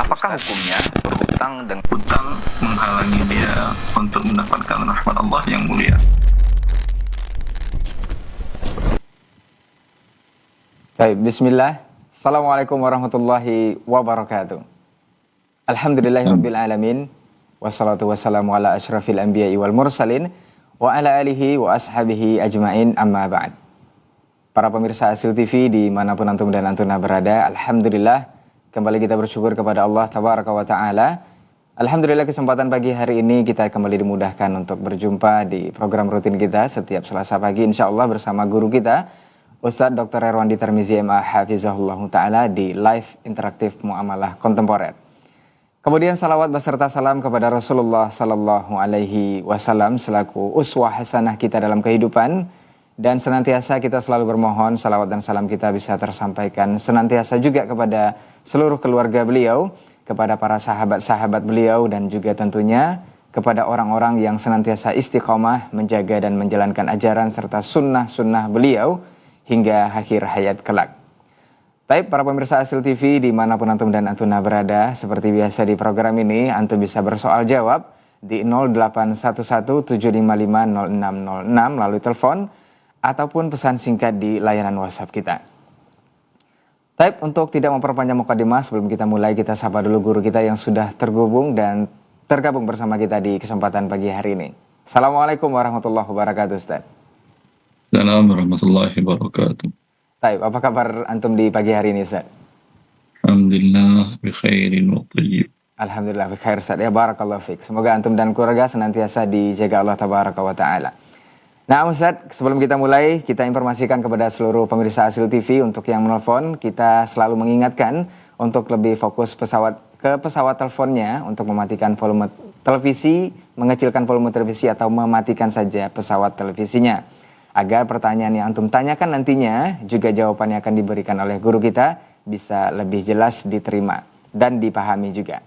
Apakah hukumnya berhutang dengan hutang menghalangi dia untuk mendapatkan rahmat Allah yang mulia? Baik, bismillah. Assalamualaikum warahmatullahi wabarakatuh. Alhamdulillahirabbil alamin. Wassalatu wassalamu ala asyrafil anbiya'i wal mursalin wa ala alihi wa ashabihi ajmain, amma ba'd. Para pemirsa Asil TV dimanapun antum dan antuna berada, alhamdulillah kembali kita bersyukur kepada Allah tabaraka wa ta'ala. Alhamdulillah kesempatan pagi hari ini kita kembali dimudahkan untuk berjumpa di program rutin kita setiap Selasa pagi insyaallah bersama guru kita Ustadz Dr. Erwandi Tarmizi MA Hafizahullah Ta'ala di live interaktif muamalah kontemporer. Kemudian salawat beserta salam kepada Rasulullah Sallallahu Alaihi Wasallam selaku uswah hasanah kita dalam kehidupan. Dan senantiasa kita selalu bermohon salawat dan salam kita bisa tersampaikan senantiasa juga kepada seluruh keluarga beliau, kepada para sahabat-sahabat beliau, dan juga tentunya kepada orang-orang yang senantiasa istiqomah menjaga dan menjalankan ajaran serta sunnah-sunnah beliau hingga akhir hayat kelak. Baik, para pemirsa Asil TV dimanapun antum dan antuna berada, seperti biasa di program ini antum bisa bersoal jawab di 081175500606 melalui telepon ataupun pesan singkat di layanan WhatsApp kita. Baik, untuk tidak memperpanjang mukadimah, sebelum kita mulai kita sapa dulu guru kita yang sudah tergabung bersama kita di kesempatan pagi hari ini. Assalamualaikum warahmatullahi wabarakatuh, Ustaz. Assalamualaikum warahmatullahi wabarakatuh. Baik, apa kabar antum di pagi hari ini, Ustaz? Alhamdulillah bi khairin wa tayyib. Alhamdulillah bi khair, Ustaz. Ya, barakallahu fiik. Semoga antum dan keluarga senantiasa dijaga Allah tabaraka wa taala. Nah, Ustaz, sebelum kita mulai, kita informasikan kepada seluruh pemirsa Asil TV untuk yang menelpon, kita selalu mengingatkan untuk lebih fokus ke pesawat teleponnya untuk mematikan volume televisi, mengecilkan volume televisi atau mematikan saja pesawat televisinya. Agar pertanyaan yang antum tanyakan nantinya juga jawabannya akan diberikan oleh guru kita bisa lebih jelas diterima dan dipahami juga.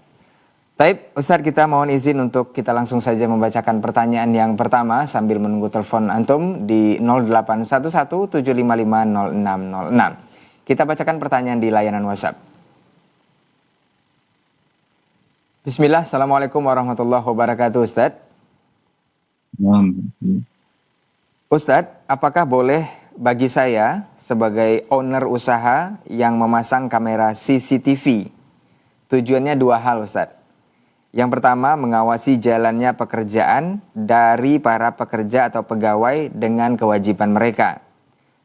Baik, Ustaz, kita mohon izin untuk kita langsung saja membacakan pertanyaan yang pertama sambil menunggu telepon antum di 081175500606. Kita bacakan pertanyaan di layanan WhatsApp. Bismillah, Assalamualaikum warahmatullahi wabarakatuh, Ustaz. Ustadz, apakah boleh bagi saya sebagai owner usaha yang memasang kamera CCTV? Tujuannya dua hal, Ustadz. Yang pertama, mengawasi jalannya pekerjaan dari para pekerja atau pegawai dengan kewajiban mereka.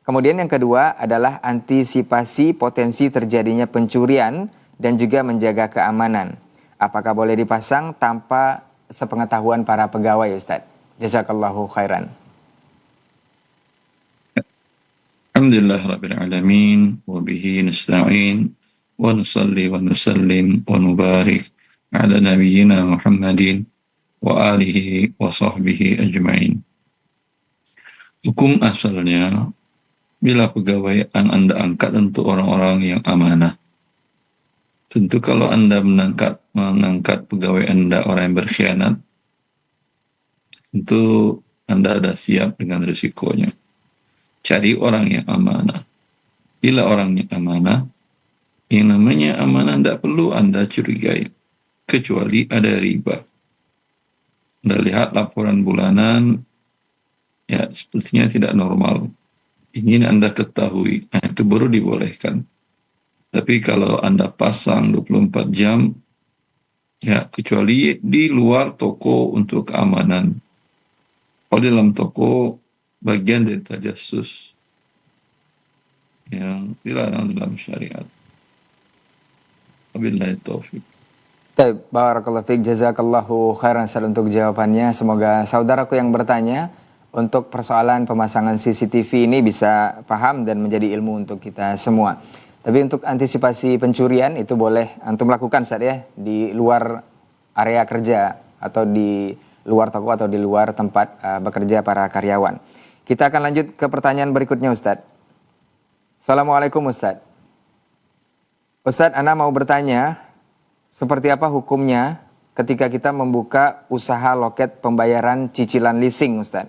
Kemudian yang kedua adalah antisipasi potensi terjadinya pencurian dan juga menjaga keamanan. Apakah boleh dipasang tanpa sepengetahuan para pegawai, Ustadz? Jazakallahu khairan. Alhamdulillah Rabbil Alamin, wa bihi nasta'in, wa nusalli wa nusallim wa nubarik ala nabiyyina Muhammadin wa alihi wa sahbihi ajma'in. Hukum asalnya, bila pegawai yang Anda angkat tentu orang-orang yang amanah. Tentu kalau Anda mengangkat pegawai Anda orang yang berkhianat, tentu Anda ada siap dengan risikonya. Cari orang yang amanah. Bila orangnya amanah, yang namanya amanah tidak perlu Anda curigai, kecuali ada riba. Anda lihat laporan bulanan, ya sepertinya tidak normal. Ingin Anda ketahui, itu baru dibolehkan. Tapi kalau Anda pasang 24 jam, ya kecuali di luar toko untuk keamanan. Kalau di dalam toko, bagian dari tajassus yang dilarang dalam syariat. Wabillahi taufiq. Baik, barakallahu fiik, jazakallahu khairan untuk jawabannya. Semoga saudaraku yang bertanya untuk persoalan pemasangan CCTV ini bisa paham dan menjadi ilmu untuk kita semua. Tapi untuk antisipasi pencurian itu boleh antum lakukan, Ustaz, ya, di luar area kerja atau di luar toko atau di luar tempat bekerja para karyawan. Kita akan lanjut ke pertanyaan berikutnya, Ustadz. Assalamualaikum, Ustadz. Ustadz, Ana mau bertanya, seperti apa hukumnya ketika kita membuka usaha loket pembayaran cicilan leasing, Ustadz?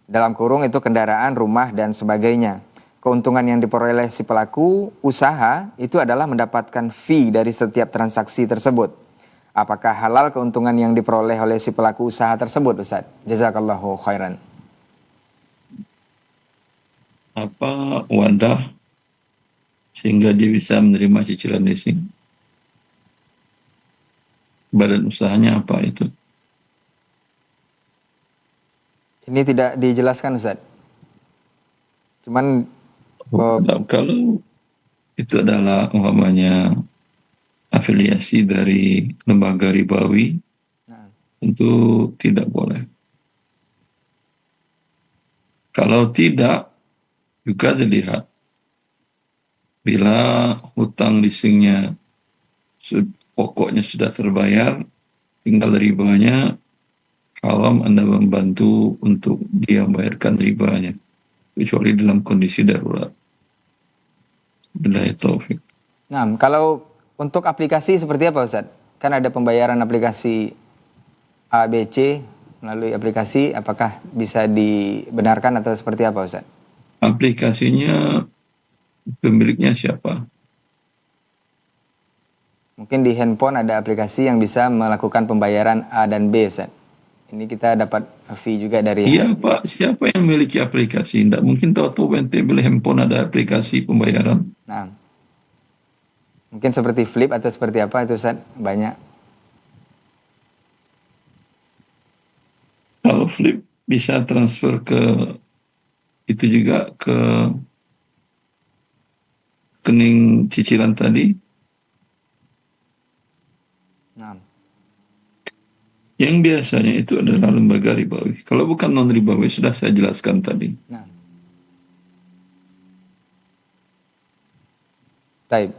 Dalam kurung itu kendaraan, rumah, dan sebagainya. keuntungan yang diperoleh si pelaku usaha itu adalah mendapatkan fee dari setiap transaksi tersebut. Apakah halal keuntungan yang diperoleh oleh si pelaku usaha tersebut, Ustaz? Jazakallahu khairan. Apa wadah sehingga dia bisa menerima cicilan leasing? Badan usahanya apa itu? Ini tidak dijelaskan, Ustaz. Cuman Kalau itu adalah umpamanya afiliasi dari lembaga ribawi, nah, tentu tidak boleh. Kalau tidak, juga dilihat bila hutang leasingnya pokoknya sudah terbayar, tinggal ribanya, haram Anda membantu untuk dia membayarkan ribanya, kecuali dalam kondisi darurat. Billahi taufik. nah, kalau untuk aplikasi seperti apa, Ustaz? Kan ada pembayaran aplikasi ABC melalui aplikasi, apakah bisa dibenarkan atau seperti apa, Ustaz? Aplikasinya pemiliknya siapa? Mungkin di handphone ada aplikasi yang bisa melakukan pembayaran A dan B, Ustaz. Ini kita dapat fee juga dari Iya Pak, siapa yang memiliki aplikasi? Tidak mungkin tahu-tahu ente beli handphone ada aplikasi pembayaran. Nah, mungkin seperti Flip atau seperti apa itu, Ustaz? Banyak. Kalau Flip bisa transfer ke itu juga ke rekening cicilan tadi. Nah, Yang biasanya itu adalah lembaga ribawi. Kalau bukan non ribawi sudah saya jelaskan tadi. nah. Taib.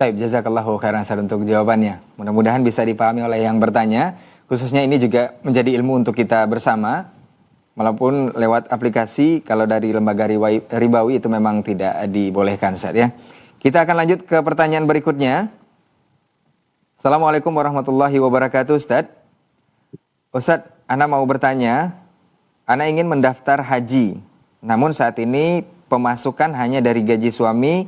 Taib, jazakallahu khairan Ustaz untuk jawabannya. Mudah-mudahan bisa dipahami oleh yang bertanya. Khususnya ini juga menjadi ilmu untuk kita bersama. Walaupun lewat aplikasi, kalau dari lembaga ribawi itu memang tidak dibolehkan, Ustaz ya. Kita akan lanjut ke pertanyaan berikutnya. Assalamualaikum warahmatullahi wabarakatuh, Ustaz. Ustaz, Ana mau bertanya, Ana ingin mendaftar haji. Namun saat ini pemasukan hanya dari gaji suami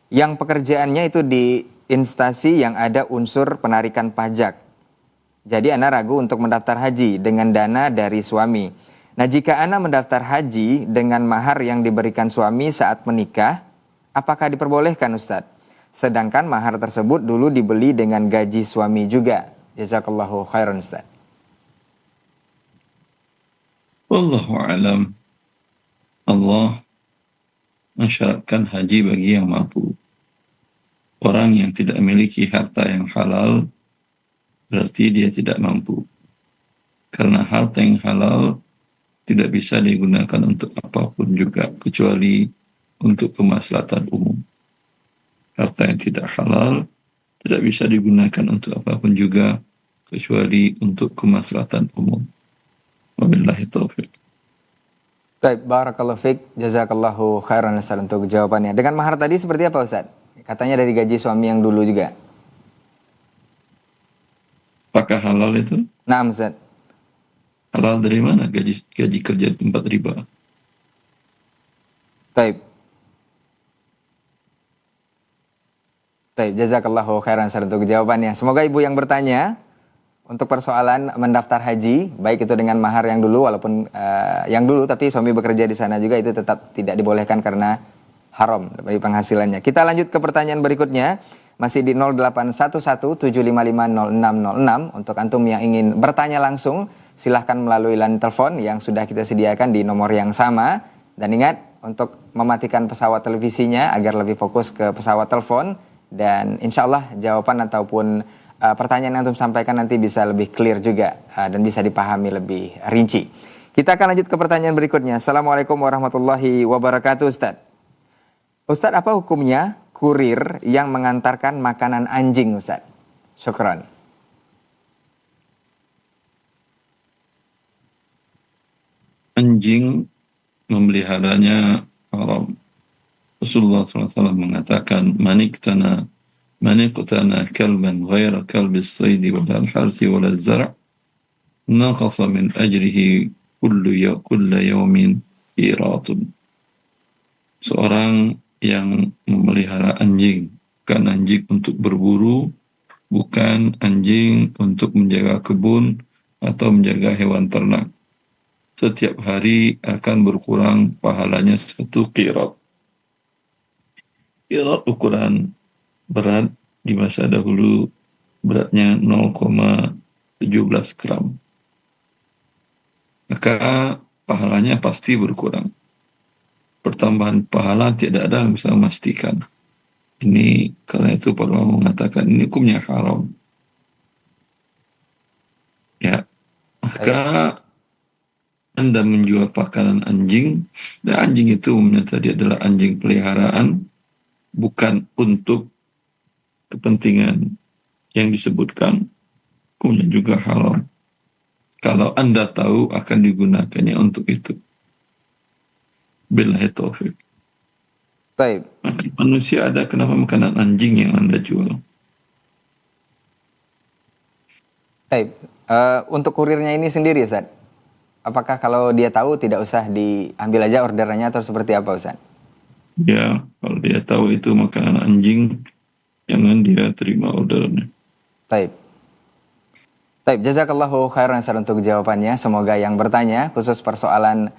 yang pekerjaannya itu di instansi yang ada unsur penarikan pajak. Jadi Ana ragu untuk mendaftar haji dengan dana dari suami. Nah, jika Ana mendaftar haji dengan mahar yang diberikan suami saat menikah, apakah diperbolehkan, Ustadz? Sedangkan mahar tersebut dulu dibeli dengan gaji suami juga. Jazakallahu khairan, Ustadz. Wallahu alam. Allah mensyaratkan haji bagi yang mampu. Orang yang tidak memiliki harta yang halal berarti dia tidak mampu. Karena harta yang halal tidak bisa digunakan untuk apapun juga kecuali untuk kemaslahatan umum. Harta yang tidak halal tidak bisa digunakan untuk apapun juga kecuali untuk kemaslahatan umum. Wabillahi taufiq. Baik, barakallahu fiik, jazakallahu khairan Ustaz untuk jawabannya. Dengan mahar tadi seperti apa, Ustaz? Katanya dari gaji suami yang dulu juga. Apakah halal itu? Nah, Ustaz. Halal dari mana? Gaji kerja di tempat riba. Taib. Taib, jazakallahu khairan Ustaz untuk jawabannya. Semoga ibu yang bertanya untuk persoalan mendaftar haji, baik itu dengan mahar yang dulu walaupun yang dulu tapi suami bekerja di sana juga, itu tetap tidak dibolehkan karena haram dari penghasilannya. Kita lanjut ke pertanyaan berikutnya. Masih di 081175500606. Untuk antum yang ingin bertanya langsung, silahkan melalui line telepon yang sudah kita sediakan di nomor yang sama. Dan ingat untuk mematikan pesawat televisinya agar lebih fokus ke pesawat telepon. Dan insya Allah jawaban ataupun pertanyaan yang antum sampaikan nanti bisa lebih clear juga dan bisa dipahami lebih rinci. Kita akan lanjut ke pertanyaan berikutnya. Assalamualaikum warahmatullahi wabarakatuh, Ustadz. Ustadz, apa hukumnya kurir yang mengantarkan makanan anjing, Ustadz? Syukran. Anjing memeliharanya haram. Rasulullah SAW mengatakan, Maniqtana kalban ghaira kalbis saydi wala al-harthi wala al-zar' naqasa min ajrihi kulla yawmin iratun. seorang yang memelihara anjing, bukan anjing untuk berburu, bukan anjing untuk menjaga kebun atau menjaga hewan ternak. Setiap hari akan berkurang pahalanya 1 qirat. Qirat ukuran berat di masa dahulu beratnya 0,17 gram. Maka pahalanya pasti berkurang. Pertambahan pahala tidak ada yang bisa memastikan. Ini karena itu para ulama mengatakan ini hukumnya haram. Ya, maka Anda menjual pakanan anjing, dan anjing itu umumnya tadi adalah anjing peliharaan, bukan untuk kepentingan yang disebutkan, hukumnya juga haram. Kalau Anda tahu akan digunakannya untuk itu. Billahi taufik. Baik. Maka manusia ada kenapa makanan anjing yang Anda jual? Baik. Untuk kurirnya ini sendiri, Ustaz, apakah kalau dia tahu tidak usah diambil aja orderannya atau seperti apa, Ustaz? Ya, kalau dia tahu itu makanan anjing, jangan dia terima ordernya. Baik. Baik, jazakallahu khairan Ustaz untuk jawabannya. Semoga yang bertanya khusus persoalan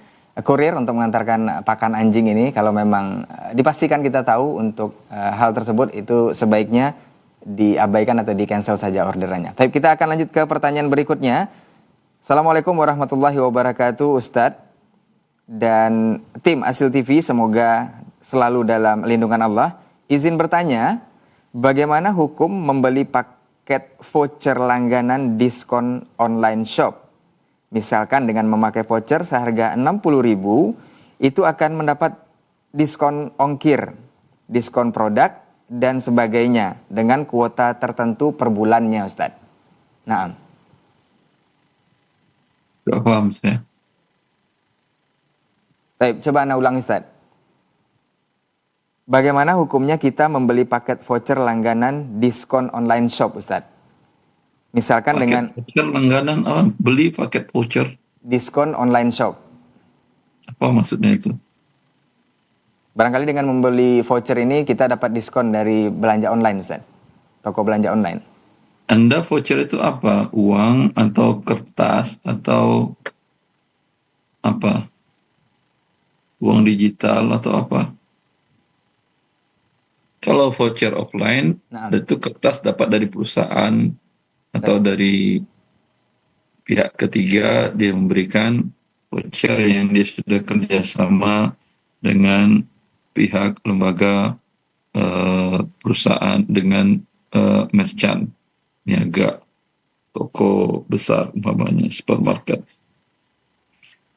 kurir untuk mengantarkan pakan anjing ini, kalau memang dipastikan kita tahu untuk hal tersebut, itu sebaiknya diabaikan atau di-cancel saja orderannya. Baik, kita akan lanjut ke pertanyaan berikutnya. Assalamualaikum warahmatullahi wabarakatuh, Ustadz dan tim Asil TV, semoga selalu dalam lindungan Allah. Izin bertanya, bagaimana hukum membeli paket voucher langganan diskon online shop? Misalkan dengan memakai voucher seharga 60.000, itu akan mendapat diskon ongkir, diskon produk, dan sebagainya dengan kuota tertentu per bulannya, Ustadz. Nah, Gak paham saya. baik, coba Anda ulang, Ustadz. Bagaimana hukumnya kita membeli paket voucher langganan diskon online shop, Ustadz? Misalkan dengan Voucher langganan, beli paket voucher. diskon online shop. Apa maksudnya itu? Barangkali dengan membeli voucher ini kita dapat diskon dari belanja online, Ustaz. Toko belanja online. Anda voucher itu apa? Uang atau kertas atau apa? Uang digital atau apa? Kalau voucher offline, itu kertas dapat dari perusahaan atau dari pihak ketiga, dia memberikan voucher yang dia sudah kerjasama dengan pihak lembaga perusahaan, dengan merchant, niaga, toko besar, umpamanya supermarket.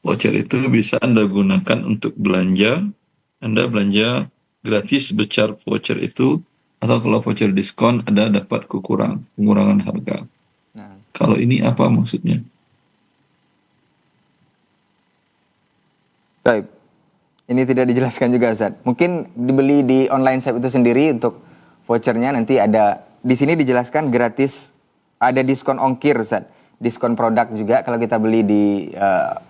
Voucher itu bisa Anda gunakan untuk belanja. Anda belanja gratis besar voucher itu, atau kalau voucher diskon Anda dapat pengurangan harga. Kalau ini apa maksudnya? Baik. Ini tidak dijelaskan juga, Ustaz. Mungkin dibeli di online shop itu sendiri untuk vouchernya, nanti ada di sini dijelaskan gratis, ada diskon ongkir, Ustaz. Diskon produk juga kalau kita beli di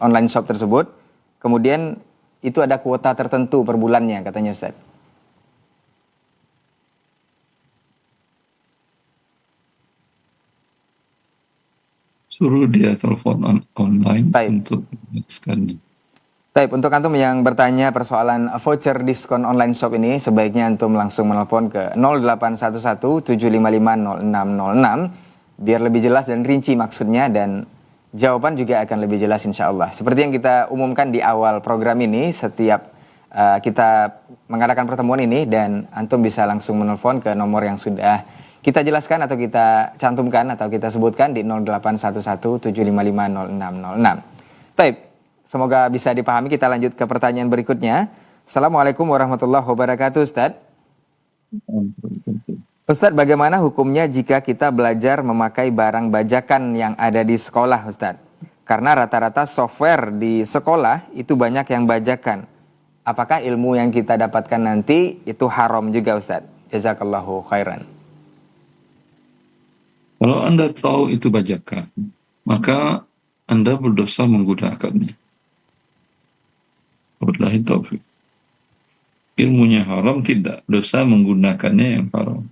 online shop tersebut. Kemudian itu ada kuota tertentu per bulannya, katanya, Ustaz. Suruh dia telepon online untuk menjelaskannya. Baik, untuk antum yang bertanya persoalan voucher diskon online shop ini, sebaiknya antum langsung menelpon ke 0811-755-0606 biar lebih jelas dan rinci maksudnya, dan jawaban juga akan lebih jelas insya Allah. Seperti yang kita umumkan di awal program ini, setiap kita mengadakan pertemuan ini, dan antum bisa langsung menelpon ke nomor yang sudah kita jelaskan atau kita cantumkan atau kita sebutkan di 0811-755-0606. Baik. Semoga bisa dipahami. Kita lanjut ke pertanyaan berikutnya. Assalamualaikum warahmatullahi wabarakatuh, Ustadz. Ustadz, bagaimana hukumnya jika kita belajar memakai barang bajakan yang ada di sekolah, Ustadz? Karena rata-rata software di sekolah itu banyak yang bajakan. Apakah ilmu yang kita dapatkan nanti itu haram juga, Ustadz? Jazakallahu khairan. Kalau Anda tahu itu bajakan, maka Anda berdosa menggunakannya. Wallahi taufik. ilmunya haram, tidak. Dosa menggunakannya yang haram.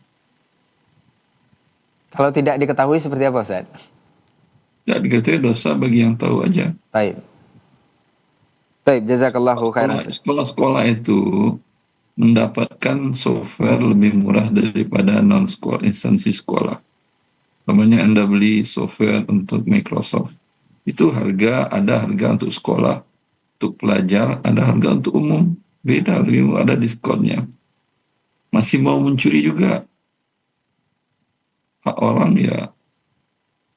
Kalau tidak diketahui seperti apa Ustaz? Tidak diketahui dosa bagi yang tahu aja. Baik. Baik, jazakallahu khairan. Sekolah-sekolah itu mendapatkan software lebih murah daripada non-sekolah, instansi sekolah. Namanya Anda beli software untuk Microsoft. Itu ada harga untuk sekolah, untuk pelajar, ada harga untuk umum. Beda, lebih murah, ada diskonnya. Masih mau mencuri juga. Hak orang ya,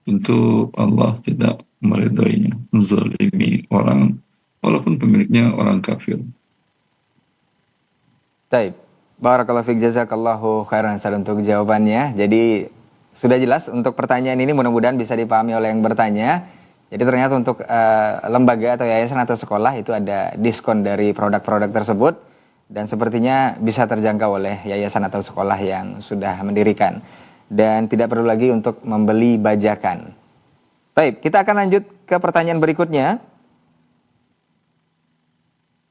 tentu Allah tidak meridhoinya. Menzalimi orang, walaupun pemiliknya orang kafir. Baik. Barakallahu fiik, jazakallahu khairan Ustaz untuk jawabannya. Jadi sudah jelas untuk pertanyaan ini, mudah-mudahan bisa dipahami oleh yang bertanya. Jadi ternyata untuk lembaga atau yayasan atau sekolah itu ada diskon dari produk-produk tersebut dan sepertinya bisa terjangkau oleh yayasan atau sekolah yang sudah mendirikan dan tidak perlu lagi untuk membeli bajakan. Baik, kita akan lanjut ke pertanyaan berikutnya.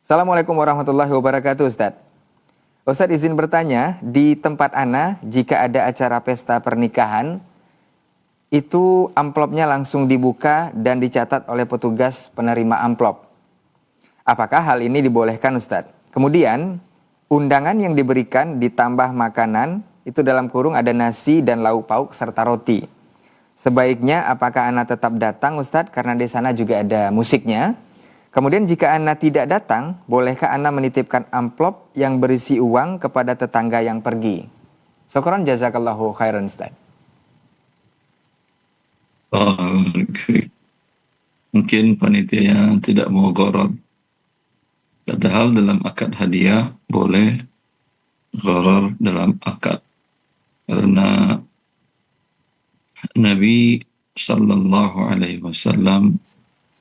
Assalamualaikum warahmatullahi wabarakatuh Ustaz. Ustaz izin bertanya, di tempat Ana jika ada acara pesta pernikahan, itu amplopnya langsung dibuka dan dicatat oleh petugas penerima amplop. Apakah hal ini dibolehkan Ustaz? Kemudian, undangan yang diberikan ditambah makanan, itu dalam kurung ada nasi dan lauk pauk serta roti. Sebaiknya apakah Ana tetap datang Ustaz karena di sana juga ada musiknya? Kemudian jika Ana tidak datang, bolehkah Ana menitipkan amplop yang berisi uang kepada tetangga yang pergi? Syukran jazakallahu khairan Ustaz. Okay. Mungkin panitia tidak mau gharar. Padahal dalam akad hadiah boleh gharar dalam akad. Karena Nabi Sallallahu Alaihi Wasallam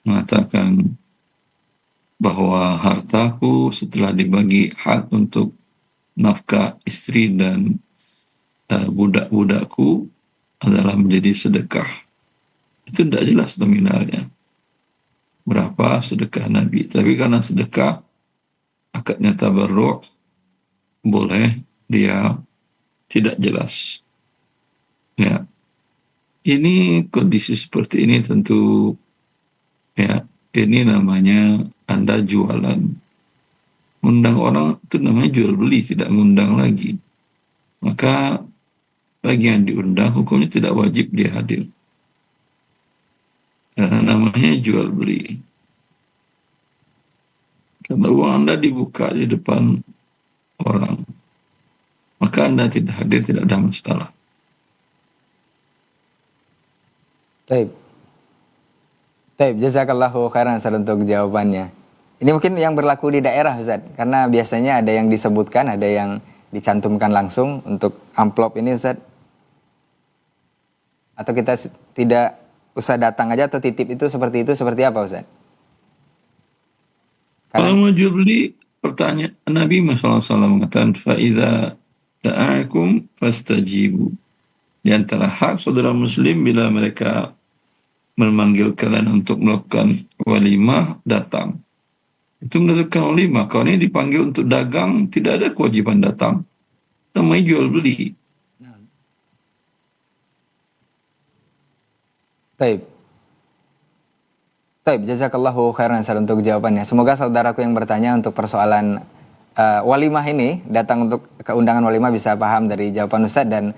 mengatakan bahwa hartaku setelah dibagi hak untuk nafkah istri dan budak-budakku adalah menjadi sedekah. Itu tidak jelas nominalnya berapa sedekah Nabi. Tapi karena sedekah, akadnya tabarruk, boleh, dia tidak jelas. Ya, ini kondisi seperti ini tentu ya, ini namanya Anda jualan. Undang orang itu namanya jual beli, tidak ngundang lagi. Maka bagi yang diundang hukumnya tidak wajib dia hadir. Karena namanya jual beli. Karena uang Anda dibuka di depan orang, maka Anda tidak hadir, tidak ada masalah. Baik. Baik, jazakallahu khairan Ustaz untuk jawabannya. Ini mungkin yang berlaku di daerah Ustaz, karena biasanya ada yang disebutkan, ada yang dicantumkan langsung untuk amplop ini Ustaz. Atau kita tidak usah datang aja atau titip itu seperti apa Ustaz? Kalau mau jual beli, pertanyaan Nabi SAW mengatakan, فَإِذَا دَعَاكُمْ فَاسْتَجِيبُوا. Di antara hak saudara muslim bila mereka memanggil kalian untuk melakukan walimah, datang. Itu menentukan walimah. Kalau ini dipanggil untuk dagang, tidak ada kewajiban datang. Namanya jual beli. Baik. Baik, jazakallahu khairan Ustaz untuk jawabannya. Semoga saudaraku yang bertanya untuk persoalan walimah ini, datang untuk keundangan walimah bisa paham dari jawaban Ustaz dan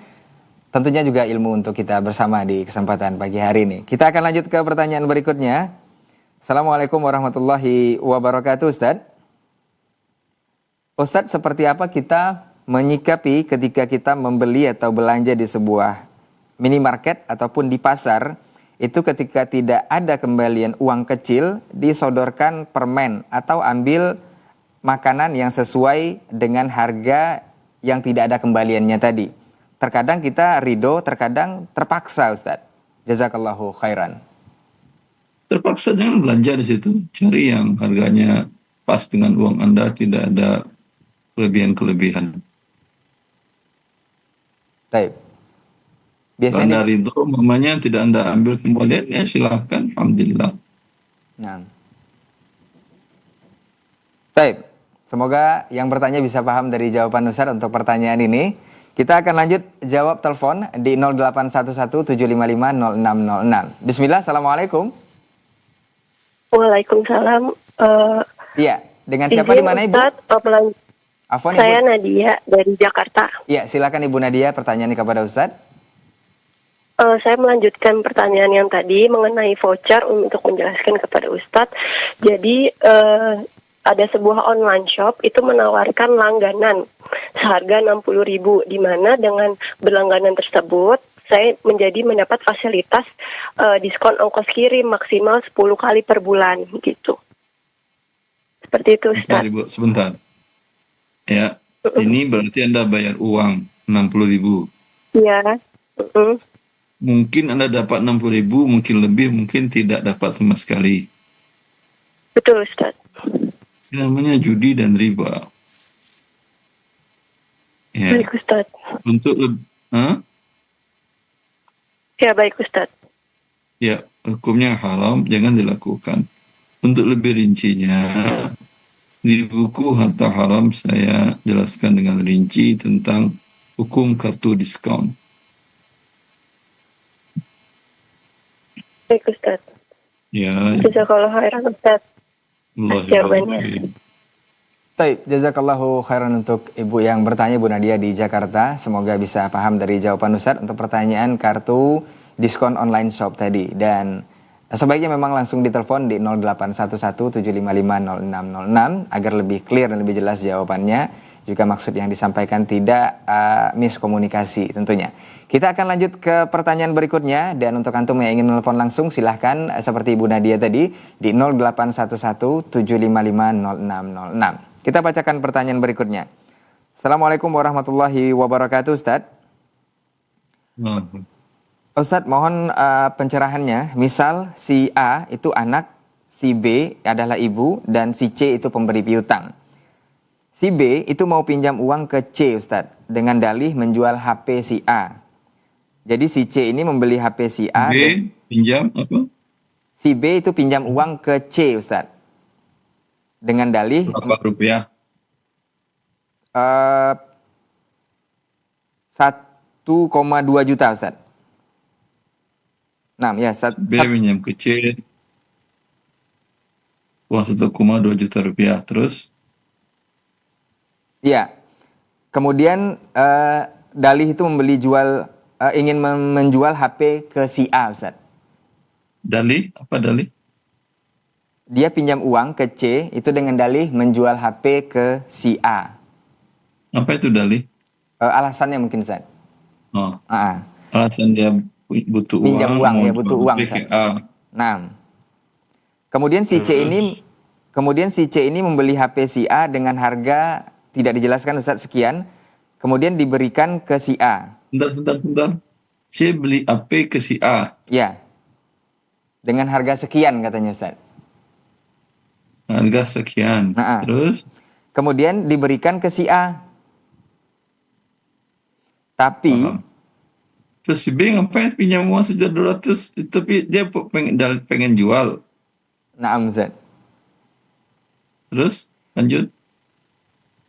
tentunya juga ilmu untuk kita bersama di kesempatan pagi hari ini. Kita akan lanjut ke pertanyaan berikutnya. Assalamualaikum warahmatullahi wabarakatuh Ustaz. Ustaz, seperti apa kita menyikapi ketika kita membeli atau belanja di sebuah minimarket ataupun di pasar, itu ketika tidak ada kembalian uang kecil, disodorkan permen atau ambil makanan yang sesuai dengan harga yang tidak ada kembaliannya tadi. Terkadang kita ridho, terkadang terpaksa Ustaz. Jazakallahu khairan. Terpaksa jangan belanja di situ. Cari yang harganya pas dengan uang Anda, tidak ada kelebihan-kelebihan. Baik. Kalau Anda ridho, mamanya tidak Anda ambil kembalian, ya silahkan. Alhamdulillah. Nah. Baik. Semoga yang bertanya bisa paham dari jawaban Ustadz untuk pertanyaan ini. Kita akan lanjut jawab telepon di 0811-755-0606. Bismillah, Assalamualaikum. Waalaikumsalam. Iya, dengan siapa di Izin mana Ibu? Ustadz, Afwan saya Ibu. Nadia dari Jakarta. Iya, silakan Ibu Nadia pertanyaan kepada Ustadz. Saya melanjutkan pertanyaan yang tadi mengenai voucher untuk menjelaskan kepada Ustadz. Jadi ada sebuah online shop itu menawarkan langganan seharga 60.000, di mana dengan berlangganan tersebut saya mendapat fasilitas diskon ongkos kirim maksimal 10 kali per bulan gitu. Seperti itu Sebentar, Ustadz. Ibu, sebentar. Ya, ini berarti Anda bayar uang 60.000. Iya. Mungkin Anda dapat 60.000, mungkin lebih, mungkin tidak dapat sama sekali. Betul Ustadz. Ini namanya judi dan riba. Ya, Baik Ustadz. untuk Ya baik Ustadz. ya, hukumnya haram, jangan dilakukan. Untuk lebih rincinya, di buku Harta Haram saya jelaskan dengan rinci tentang hukum kartu diskon. Baik Ustadz. Ya, Jazakallah khairan Ustadz. Allah Jawabannya. Baik, jazakallahu khairan untuk Ibu yang bertanya, Bu Nadia di Jakarta. Semoga bisa paham dari jawaban Ustadz untuk pertanyaan kartu diskon online shop tadi. Dan sebaiknya memang langsung ditelepon di 0811-755-0606 agar lebih clear dan lebih jelas jawabannya. Juga maksud yang disampaikan tidak miskomunikasi tentunya. Kita akan lanjut ke pertanyaan berikutnya. Dan untuk antum yang ingin menelpon langsung silahkan seperti Ibu Nadia tadi di 0811-755-0606. Kita bacakan pertanyaan berikutnya. Assalamualaikum warahmatullahi wabarakatuh Ustadz. Ustadz mohon pencerahannya. Misal si A itu anak, si B adalah ibu, dan si C itu pemberi piutang. Si B itu mau pinjam uang ke C Ustadz dengan dalih menjual HP si A. Jadi si C ini membeli HP si A. B pinjam apa? Si B itu pinjam uang ke C Ustadz dengan dalih Berapa rupiah? 1,2 juta Ustadz. Nah ya, B pinjam ke C uang 1,2 juta rupiah. Terus? ya. Kemudian dalih itu ingin menjual HP ke si A Ustadz. Dalih? Apa dalih? Dia pinjam uang ke C itu dengan dalih menjual HP ke si A. Apa itu dalih? Alasannya mungkin Ustadz. Oh, alasan dia butuh uang. Pinjam uang mau ya, butuh jual uang HP ke Ustadz. A. Nah. Kemudian si C ini membeli HP si A dengan harga tidak dijelaskan Ustadz sekian. Kemudian diberikan ke si A. Bentar. C beli HP ke si A. Ya. Dengan harga sekian katanya Ustadz. Harga sekian. Terus? Kemudian diberikan ke si A. Tapi terus si B ngapain pinjam uang 1.200? Tapi dia pengen jual. Naam Ustadz. Terus lanjut.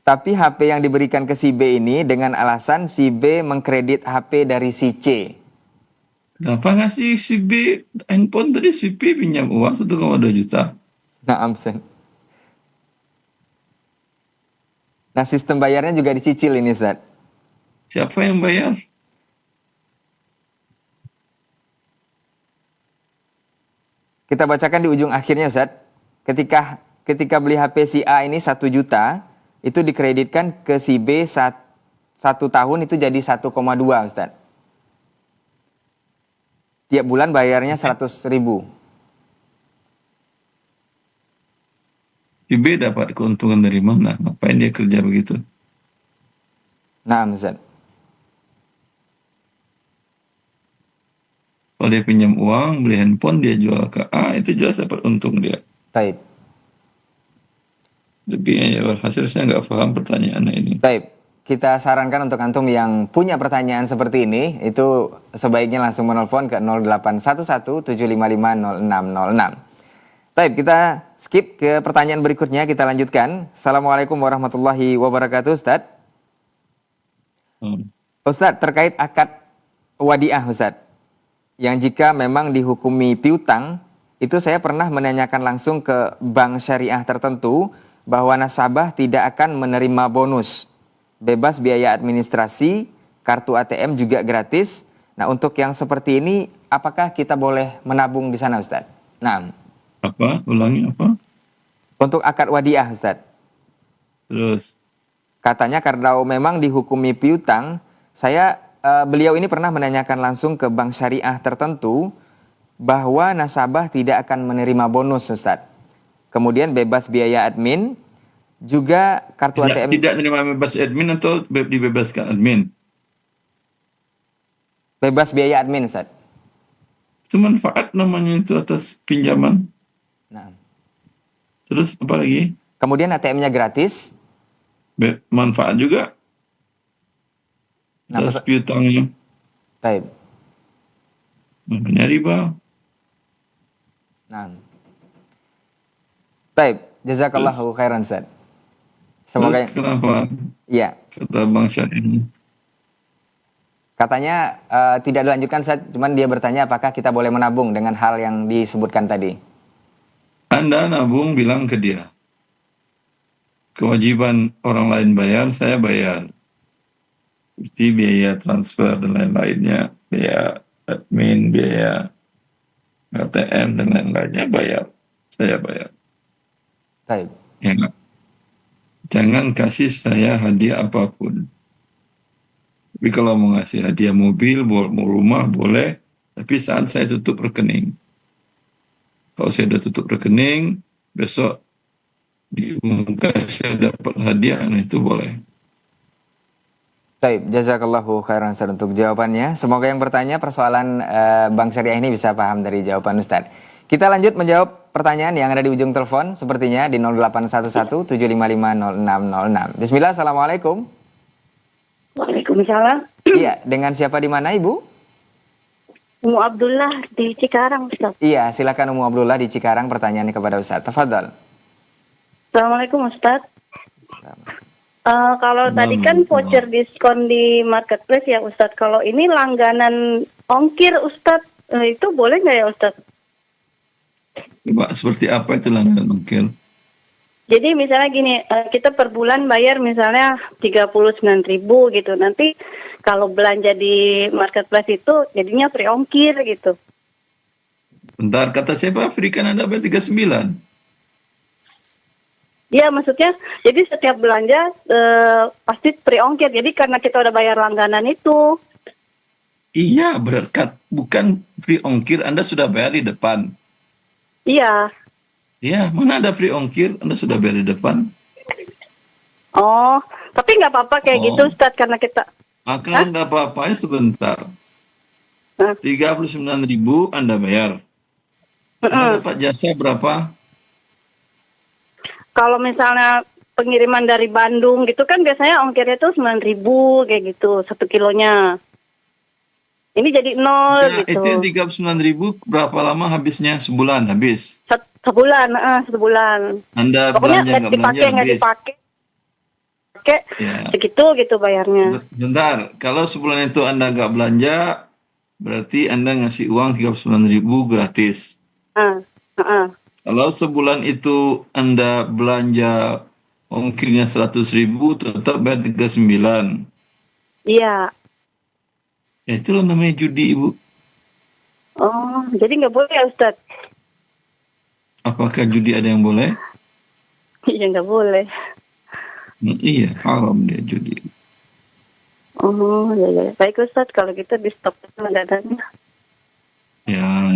Tapi HP yang diberikan ke si B ini dengan alasan si B mengkredit HP dari si C. Kenapa ngasih si B handphone tadi? Si B pinjam uang 1,2 juta. Naam Ustadz. Nah sistem bayarnya juga dicicil ini Ustadz. Siapa yang bayar? Kita bacakan di ujung akhirnya Ustadz. Ketika beli HP si A ini 1 juta, itu dikreditkan ke si B 1 tahun itu jadi 1,2 Ustadz. Tiap bulan bayarnya 100.000. Si B dapat keuntungan dari mana? Ngapain dia kerja begitu? Nah Ustadz. Kalau dia pinjam uang, beli handphone, dia jual ke A, itu jelas dapat untung dia. Taib. Tapi ya hasil saya nggak paham pertanyaannya ini. Taib. Kita sarankan untuk antum yang punya pertanyaan seperti ini, itu sebaiknya langsung menelpon ke 0811-755-0606. Baik, kita skip ke pertanyaan berikutnya, kita lanjutkan. Assalamualaikum warahmatullahi wabarakatuh, Ustadz. Hmm. Ustadz, terkait akad wadiah, Ustadz, yang jika memang dihukumi piutang, itu saya pernah menanyakan langsung ke bank syariah tertentu bahwa nasabah tidak akan menerima bonus, bebas biaya administrasi, kartu ATM juga gratis. Nah, untuk yang seperti ini, apakah kita boleh menabung di sana, Ustadz? Nah, Apa? Ulangi apa? untuk akad wadiah, Ustadz. Terus, Katanya karena memang dihukumi piutang, beliau ini pernah menanyakan langsung ke bank syariah tertentu bahwa nasabah tidak akan menerima bonus, Ustadz. Kemudian bebas biaya admin, juga kartu tidak, ATM tidak terima bebas admin atau dibebaskan admin? bebas biaya admin, Ustadz. Itu manfaat namanya itu atas pinjaman. Nah, Terus apa lagi? kemudian ATM-nya gratis. Manfaat juga Nah, atas piutangnya. baik. Namanya riba. Nah, baik. Jazakallahu khairan, Ustadz. Terus Semoga, kenapa ya. kata Bang Syarif ini? Katanya tidak dilanjutkan, Ustadz. Cuman dia bertanya apakah kita boleh menabung dengan hal yang disebutkan tadi. Anda nabung bilang ke dia, kewajiban orang lain bayar, saya bayar. Seperti biaya transfer dan lain-lainnya, biaya admin, biaya ATM dan lain-lainnya bayar. Saya bayar. Baik. Ya, nggak? Jangan kasih saya hadiah apapun. Tapi kalau mau ngasih hadiah mobil, mau rumah, boleh. Tapi saat saya tutup rekening. Kalau saya udah tutup rekening, besok diumumkan saya dapat hadiah, nah itu boleh. Baik, jazakallahu khairan, Ustadz, untuk jawabannya. Semoga yang bertanya persoalan Bank Syariah ini bisa paham dari jawaban Ustadz. Kita lanjut menjawab pertanyaan yang ada di ujung telepon, sepertinya di 0811 755 0606. Bismillah, Assalamualaikum. Waalaikumsalam. Iya, dengan siapa di mana, Ibu? Umu Abdullah di Cikarang, Ustaz. Iya, silakan Umu Abdullah di Cikarang, pertanyaannya kepada Ustadz. Tafadhol. Assalamualaikum, Ustaz. Kalau tadi kan voucher diskon di marketplace ya, Ustaz. Kalau ini langganan ongkir, Ustaz, itu boleh nggak ya, Ustaz? Coba seperti apa itu langganan ongkir? Jadi misalnya gini, kita per bulan bayar misalnya 39.000 gitu. Nanti kalau belanja di marketplace itu jadinya free ongkir gitu. Bentar, kata siapa? Free kan Anda bayar 39. Iya, maksudnya jadi setiap belanja pasti free ongkir. Jadi karena kita udah bayar langganan itu. Iya, berkat bukan free ongkir, Anda sudah bayar di depan. Iya. Iya, mana ada free ongkir, Anda sudah bayar di depan. Oh, tapi nggak apa-apa kayak gitu, Ustaz, karena kita... Maka nggak apa-apa, ya sebentar. Hah? 39.000 Anda bayar. Anda dapat jasa berapa? Kalau misalnya pengiriman dari Bandung gitu kan biasanya ongkirnya tuh 9.000 kayak gitu, 1 kilonya. Ini jadi 0 Nah, gitu. itu 39.000 berapa lama habisnya? Sebulan habis. Sebulan, sebulan. Anda Pokoknya belanja nggak belanja nggak habis. dipakai. Pakai Ya. segitu gitu bayarnya. Bentar, kalau sebulan itu Anda nggak belanja, berarti Anda ngasih uang 39.000 gratis. Kalau sebulan itu Anda belanja ongkirnya 100.000, tetap bayar 39. Iya. Ya itulah namanya judi, Ibu. Oh, jadi nggak boleh ya, Ustaz? Apakah judi ada yang boleh? Iya, nggak boleh. Iya, haram dia judi. Oh, ya. Baik, Ustaz, kalau gitu di stop dananya. Ya.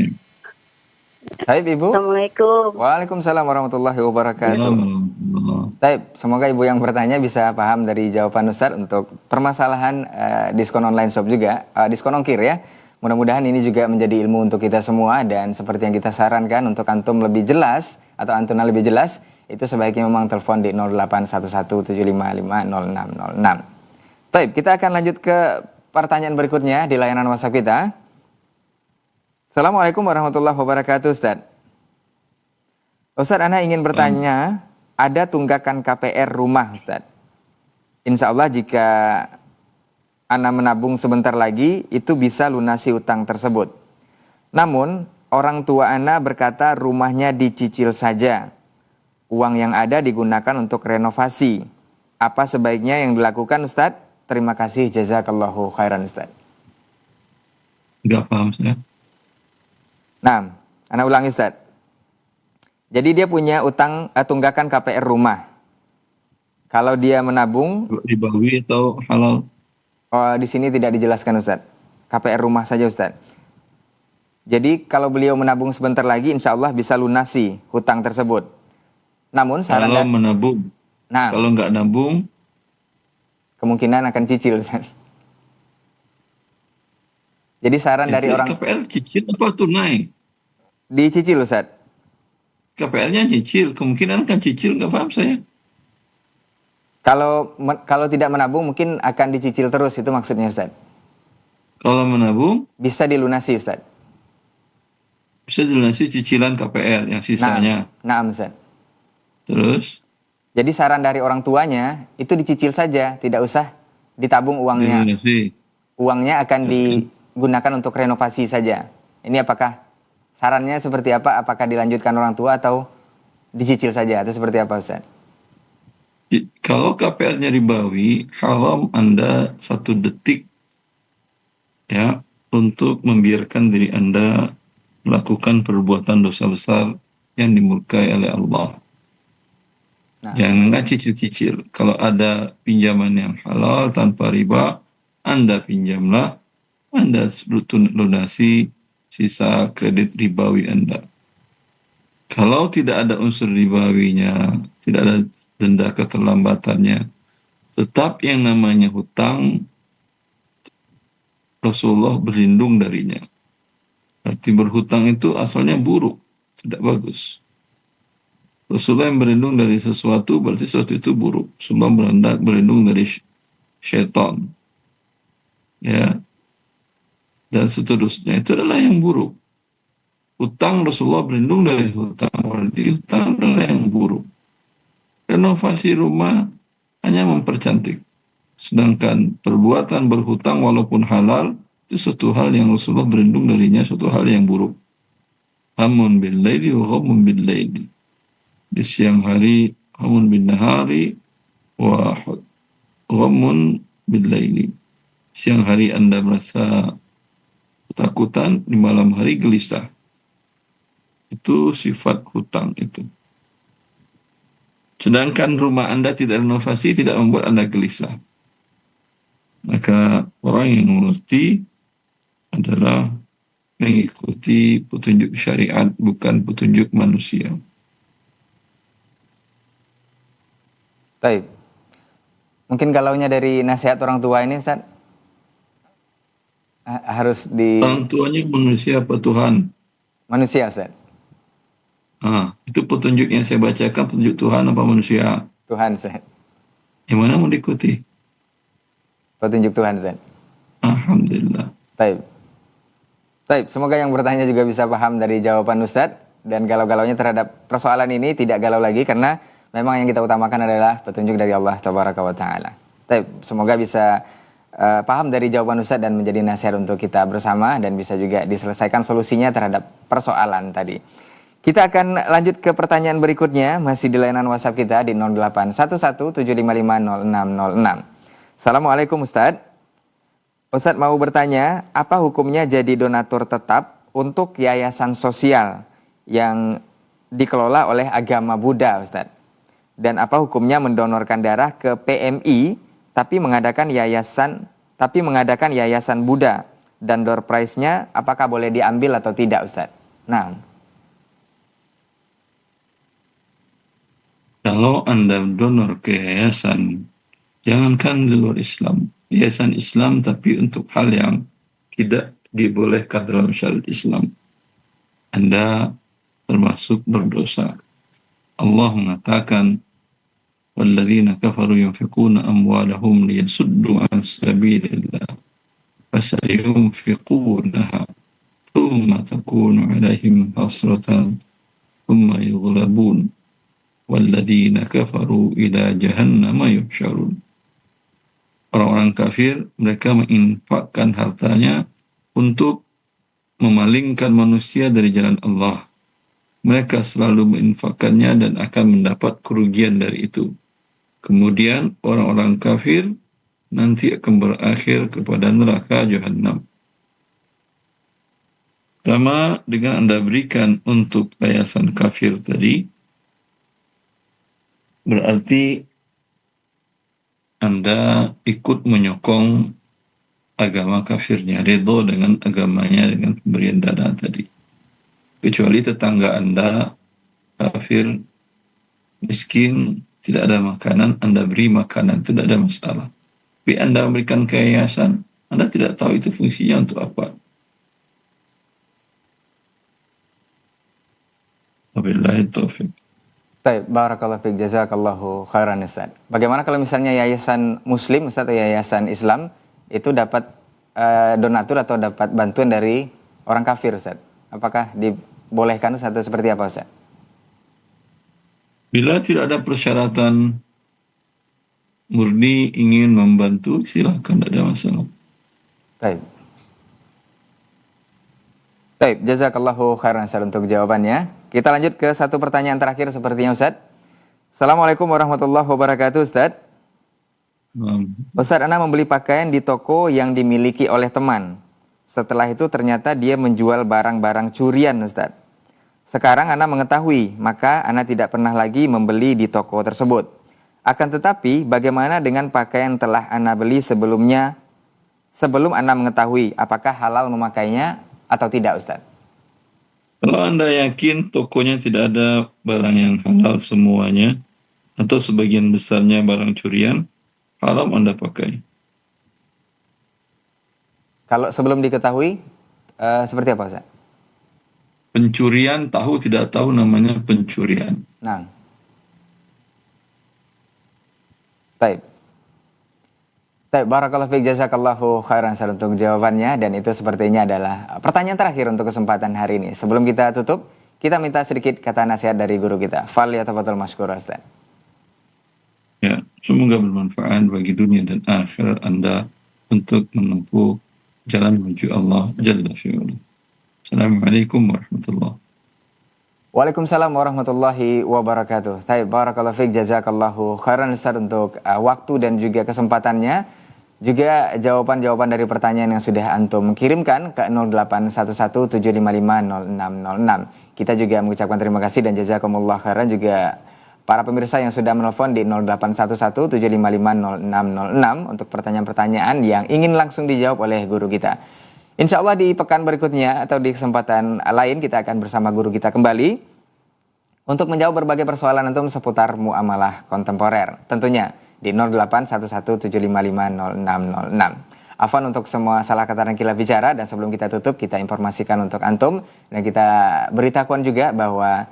Baik, Ibu. Assalamualaikum. Waalaikumsalam warahmatullahi wabarakatuh. Allah. Baik, semoga Ibu yang bertanya bisa paham dari jawaban Ustadz untuk permasalahan diskon online shop juga, diskon ongkir ya. Mudah-mudahan ini juga menjadi ilmu untuk kita semua, dan seperti yang kita sarankan untuk antum lebih jelas atau antuna lebih jelas, itu sebaiknya memang telepon di 081175500606. Baik, kita akan lanjut ke pertanyaan berikutnya di layanan WhatsApp kita. Assalamualaikum warahmatullahi wabarakatuh, Ustadz. Ustadz, Ana ingin bertanya, ada tunggakan KPR rumah, Ustadz. Insya Allah jika Ana menabung sebentar lagi, itu bisa lunasi utang tersebut. Namun, orang tua Ana berkata rumahnya dicicil saja. Uang yang ada digunakan untuk renovasi. Apa sebaiknya yang dilakukan, Ustadz? Terima kasih, jazakallahu khairan, Ustadz. Nggak paham saya. Nah, Ana ulangi, Ustadz. Jadi dia punya utang tunggakan KPR rumah. Kalau dia menabung, Ribawi atau halal? di sini tidak dijelaskan, Ustadz. KPR rumah saja, Ustadz. Jadi kalau beliau menabung sebentar lagi, insya Allah bisa lunasi hutang tersebut. Namun saran Kalau menabung. Nah, Kalau nggak nabung, kemungkinan akan cicil, Ustadz. Jadi saran dari itu orang KPR cicil apa tunai? dicicil, Ustadz. KPR-nya cicil, kemungkinan kan cicil, nggak paham saya. Kalau tidak menabung mungkin akan dicicil terus, itu maksudnya, Ustadz. Kalau menabung, Bisa dilunasi, Ustadz. bisa dilunasi cicilan KPR yang sisanya. Nah, Ustadz. Terus, Jadi saran dari orang tuanya itu dicicil saja, tidak usah ditabung uangnya. dilunasi. Uangnya akan digunakan untuk renovasi saja. Ini apakah sarannya seperti apa? Apakah dilanjutkan orang tua atau dicicil saja atau seperti apa, Ustadz? Kalau KPR-nya ribawi, haram Anda 1 detik ya untuk membiarkan diri Anda melakukan perbuatan dosa besar yang dimurkai oleh Allah. Nah. Jangan cicil-cicil. Kalau ada pinjaman yang halal tanpa riba, Anda pinjamlah, Anda lunasi sisa kredit ribawi Anda. Kalau tidak ada unsur ribawinya, tidak ada denda keterlambatannya, tetap yang namanya hutang Rasulullah berlindung darinya. Arti berhutang itu asalnya buruk, tidak bagus. Rasulullah yang berlindung dari sesuatu berarti sesuatu itu buruk. Sebab berlindung dari syaitan. Ya. Dan seterusnya itu adalah yang buruk. Hutang Rasulullah berlindung dari hutang, berarti hutang adalah yang buruk. Renovasi rumah hanya mempercantik. Sedangkan perbuatan berhutang walaupun halal, itu suatu hal yang Rasulullah berlindung darinya, suatu hal yang buruk. Hamun bil laili wa ghamun bil laili. Di siang hari, hamun bin nahari wa ghamun bil laili. Siang hari Anda merasa ketakutan, di malam hari gelisah. Itu sifat hutang itu. Sedangkan rumah Anda tidak renovasi, tidak membuat Anda gelisah. Maka orang yang mengerti adalah mengikuti petunjuk syariat, bukan petunjuk manusia. Baik. Mungkin galaunya dari nasihat orang tua ini, Ustaz, harus di Orang tuanya manusia apa Tuhan? manusia, Ustaz. Itu petunjuk yang saya bacakan, petunjuk Tuhan apa manusia? Tuhan, Ustaz. Yang mana mau diikuti? Petunjuk Tuhan, Ustaz. Alhamdulillah. Baik. Baik, semoga yang bertanya juga bisa paham dari jawaban Ustadz. Dan galau-galaunya terhadap persoalan ini tidak galau lagi karena memang yang kita utamakan adalah petunjuk dari Allah Tabaraka wa Ta'ala. Baik, semoga bisa paham dari jawaban Ustadz dan menjadi nasihat untuk kita bersama dan bisa juga diselesaikan solusinya terhadap persoalan tadi. Kita akan lanjut ke pertanyaan berikutnya, masih di layanan WhatsApp kita di 081175500606. Assalamualaikum Ustadz. Ustadz mau bertanya, apa hukumnya jadi donatur tetap untuk yayasan sosial yang dikelola oleh agama Buddha, Ustadz? Dan apa hukumnya mendonorkan darah ke PMI tapi mengadakan yayasan Buddha, dan door prize-nya apakah boleh diambil atau tidak, Ustadz? Nah. Kalau Anda donor ke yayasan, jangankan di luar Islam, yayasan Islam tapi untuk hal yang tidak dibolehkan dalam syariat Islam, Anda termasuk berdosa. Allah mengatakan, وَالَّذِينَ كَفَرُوا يُنْفِقُونَ أَمْوَالَهُمْ لِيَصُدُّوا عَنْ سَبِيلِ اللَّهِ فَسَيُنْفِقُونَهَا ثُمَّ تَكُونُ عَلَيْهِمْ حَسْرَةً ثُمَّ يُغْلَبُونَ walladzina kafaru ila jahannama yuhsyarun. Orang-orang kafir, mereka menginfakkan hartanya untuk memalingkan manusia dari jalan Allah. Mereka selalu menginfakkannya dan akan mendapat kerugian dari itu. Kemudian orang-orang kafir nanti akan berakhir kepada neraka Jahannam. Sama dengan Anda berikan untuk yayasan kafir tadi, berarti Anda ikut menyokong agama kafirnya, ridho dengan agamanya dengan pemberian dana tadi. Kecuali tetangga Anda kafir, miskin, tidak ada makanan, Anda beri makanan, itu tidak ada masalah. Tapi Anda memberikan ke yayasan, Anda tidak tahu itu fungsinya untuk apa. Wabillahi taufiq. Baik, barakallahu fiik, jazakallahu khairan Ustaz. Bagaimana kalau misalnya yayasan muslim Ustaz atau yayasan Islam itu dapat donatur atau dapat bantuan dari orang kafir Ustaz? Apakah dibolehkan Ustaz atau seperti apa Ustaz? Bila tidak ada persyaratan murni ingin membantu, silakan, tidak ada masalah. Baik. Baik, jazakallahu khairan Ustaz untuk jawabannya. Kita lanjut ke satu pertanyaan terakhir sepertinya Ustaz. Assalamualaikum warahmatullahi wabarakatuh Ustaz. Ustaz, Ana membeli pakaian di toko yang dimiliki oleh teman. Setelah itu ternyata dia menjual barang-barang curian Ustaz. Sekarang Ana mengetahui, maka Ana tidak pernah lagi membeli di toko tersebut. Akan tetapi, bagaimana dengan pakaian telah Ana beli sebelumnya, sebelum Ana mengetahui apakah halal memakainya atau tidak Ustaz? Kalau Anda yakin tokonya tidak ada barang yang halal semuanya, atau sebagian besarnya barang curian, haram Anda pakai. Kalau sebelum diketahui, seperti apa Ustaz? Pencurian tahu tidak tahu namanya pencurian. Nah. Baik. Baik, barakallahu fiik, jazakallahu khairan Ustaz untuk jawabannya, dan itu sepertinya adalah pertanyaan terakhir untuk kesempatan hari ini. Sebelum kita tutup, kita minta sedikit kata nasihat dari guru kita. Falyatafadhal mashkur Ustaz. Ya, semoga bermanfaat bagi dunia dan akhirat Anda untuk menempuh jalan menuju Allah Jalla fi'ala. Assalamualaikum warahmatullahi wabarakatuh. Waalaikumsalam warahmatullahi wabarakatuh. Baik, barakallahu fiik, jazakallahu khairan Ustaz untuk waktu dan juga kesempatannya. Juga jawaban-jawaban dari pertanyaan yang sudah antum kirimkan ke 0811755606. Kita juga mengucapkan terima kasih dan jazakumullah khairan juga para pemirsa yang sudah menelpon di 0811755606 untuk pertanyaan-pertanyaan yang ingin langsung dijawab oleh guru kita. Insya Allah di pekan berikutnya atau di kesempatan lain kita akan bersama guru kita kembali untuk menjawab berbagai persoalan antum seputar muamalah kontemporer. Tentunya di 0811755606. Afwan untuk semua salah kata dan kilaf bicara, dan sebelum kita tutup kita informasikan untuk antum dan kita beritahukan juga bahwa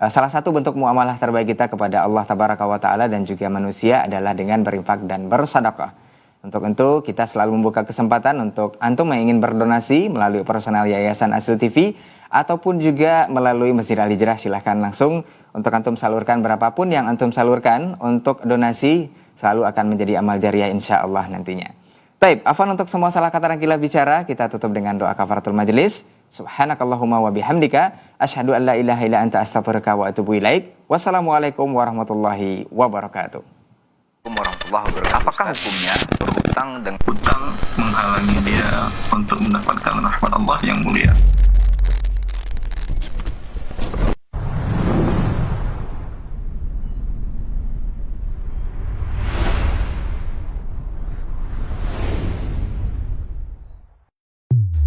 salah satu bentuk muamalah terbaik kita kepada Allah Tabaraka wa Ta'ala dan juga manusia adalah dengan berinfak dan bersedekah. Untuk itu kita selalu membuka kesempatan untuk antum yang ingin berdonasi melalui personal Yayasan Asl TV ataupun juga melalui Masjid Al Hijrah, silahkan langsung untuk antum salurkan berapapun yang antum salurkan untuk donasi selalu akan menjadi amal jariah insya Allah nantinya. Taib, afwan untuk semua salah kata dan kilaf bicara, kita tutup dengan doa kafaratul majelis. Subhanakallahumma wa bihamdika asyhadu an la ilaha illa anta astaghfiruka wa atubu ilaik. Wassalamualaikum warahmatullahi wabarakatuh. Apakah hukumnya berhutang dengan Hutang menghalangi dia untuk mendapatkan rahmat Allah yang mulia.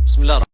Bismillah.